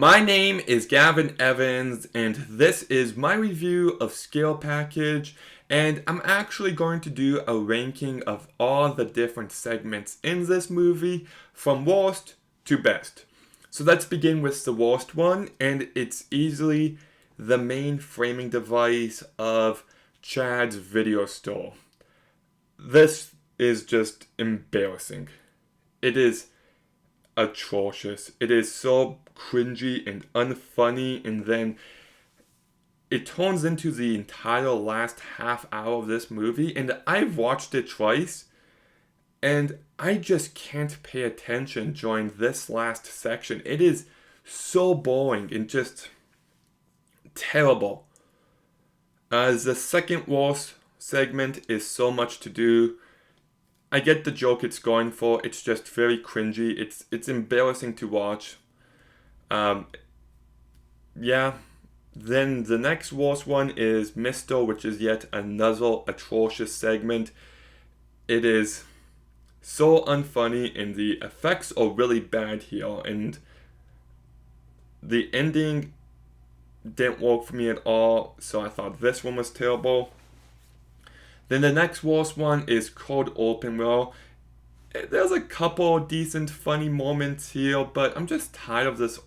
My name is Gavin Evans, and this is my review of Scale Package. And I'm actually going to do a ranking of all the different segments in this movie from worst to best. So let's begin with the worst one, and it's easily the main framing device of Chad's video store. This is just embarrassing. It is atrocious. It is so cringy and unfunny, and then it turns into the entire last half hour of this movie. And I've watched it twice, and I just can't pay attention during this last section. It is so boring and just terrible. The second worst segment is so much to do. I get the joke it's going for. It's just very cringy. It's embarrassing to watch. Um, yeah. Then the next worst one is M.I.S.T.E.R, which is yet another atrocious segment. It is so unfunny, and the effects are really bad here, and the ending didn't work for me at all. So I thought this one was terrible. Then the next worst one is Cold Open. Well, there's a couple decent funny moments here, but I'm just tired of this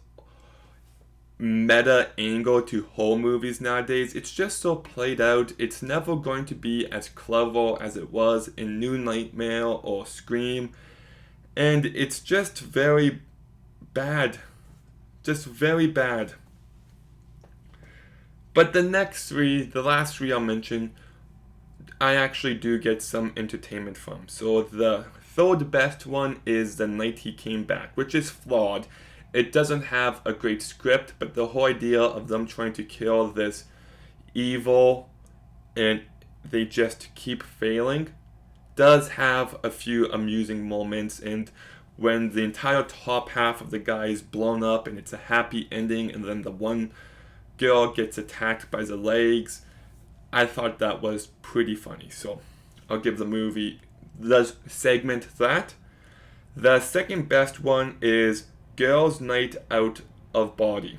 meta angle to horror movies nowadays. It's just so played out. It's never going to be as clever as it was in New Nightmare or Scream. And it's just very bad. Just very bad. But the last three I'll mention, I actually do get some entertainment from. So the third best one is The Night He Came Back, which is flawed. It doesn't have a great script, but the whole idea of them trying to kill this evil and they just keep failing does have a few amusing moments. And when the entire top half of the guy is blown up and it's a happy ending, and then the one girl gets attacked by the legs, I thought that was pretty funny. So I'll give the segment that. The second best one is Girls' Night Out of Body,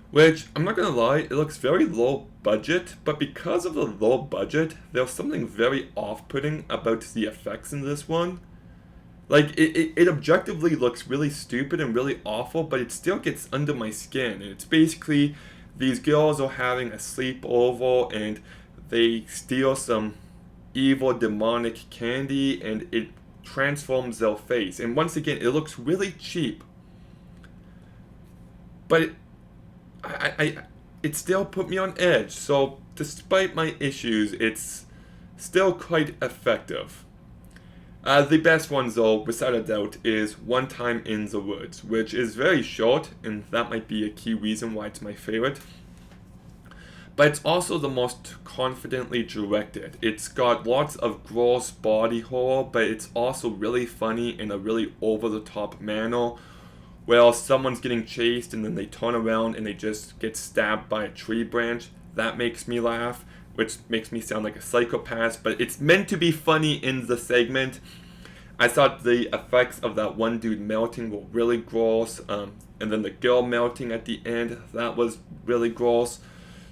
which, I'm not gonna lie, it looks very low budget, but because of the low budget, there's something very off-putting about the effects in this one. Like, it objectively looks really stupid and really awful, but it still gets under my skin. And it's basically these girls are having a sleepover and they steal some evil demonic candy and it transforms their face. And once again, it looks really cheap. But it still put me on edge. So despite my issues, it's still quite effective. The best one, though, without a doubt, is One Time in the Woods, which is very short, and that might be a key reason why it's my favorite. But it's also the most confidently directed. It's got lots of gross body horror, but it's also really funny in a really over-the-top manner, where someone's getting chased and then they turn around and they just get stabbed by a tree branch. That makes me laugh, which makes me sound like a psychopath, but it's meant to be funny in the segment. I thought the effects of that one dude melting were really gross, and then the girl melting at the end, that was really gross.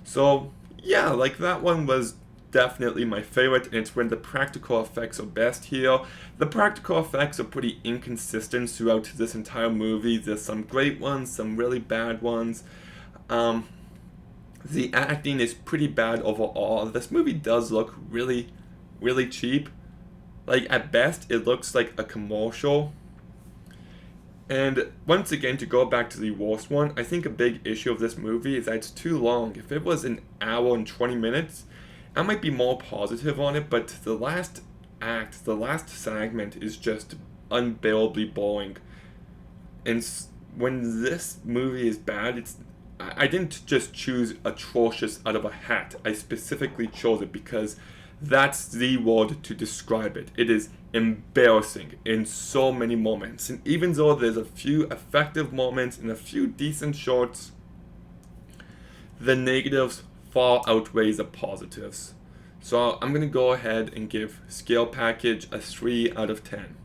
So yeah, like that one was definitely my favorite, and it's when the practical effects are best here. The practical effects are pretty inconsistent throughout this entire movie. There's some great ones, some really bad ones. The acting is pretty bad overall. This movie does look really, really cheap. Like, at best, it looks like a commercial. And once again, to go back to the worst one, I think a big issue of this movie is that it's too long. If it was an hour and 20 minutes, I might be more positive on it, but the last act, the last segment is just unbearably boring. And when this movie is bad, I didn't just choose atrocious out of a hat. I specifically chose it because that's the word to describe it. It is embarrassing in so many moments. And even though there's a few effective moments and a few decent shots, the negatives far outweigh the positives. So I'm going to go ahead and give Scale Package a 3 out of 10.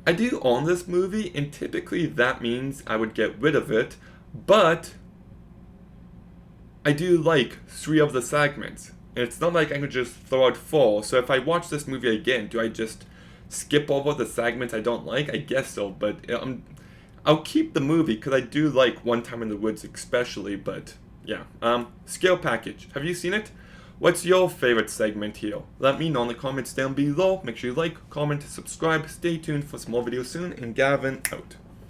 I do own this movie, and typically that means I would get rid of it, but I do like 3 of the segments. And it's not like I could just throw it full. So if I watch this movie again, do I just skip over the segments I don't like? I guess so, but I'll keep the movie because I do like One Time in the Woods especially, but yeah. Scale package. Have you seen it? What's your favorite segment here? Let me know in the comments down below. Make sure you like, comment, subscribe. Stay tuned for some more videos soon, and Gavin out.